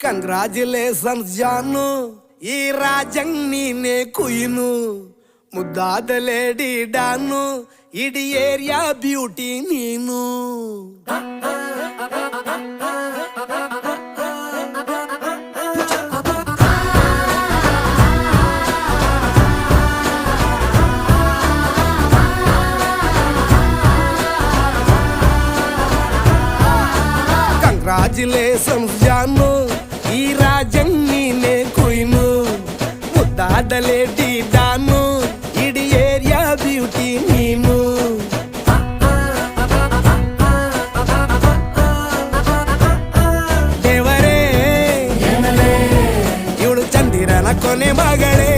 Congratulations ಜಾನು, ಈ ರಾಜಂಗ್ ನೀನೆ ಕುಯ್ನು, ಮುದ್ದಾದ ಲೇಡಿ ಡಾನು, ಇಡೀ ಏರಿಯಾ ಬ್ಯೂಟಿ ನೀನು. ಕಂಗ್ರಾಚುಲೇಷನ್ಸ್ ಜಾನು, ಈ ರಾಜಂಗ್ ನೀನೆ ಕುಯ್ನು, ಮುದ್ದಾದ ಲೇಡಿ ಡಾನು, ಇಡೀ ಏರಿಯಾ ಬ್ಯೂಟಿ ನೀನು. ದೇವರೇ ಇವಳು ಚಂದಿರನ ಕೊನೆ ಮಗಳೇ.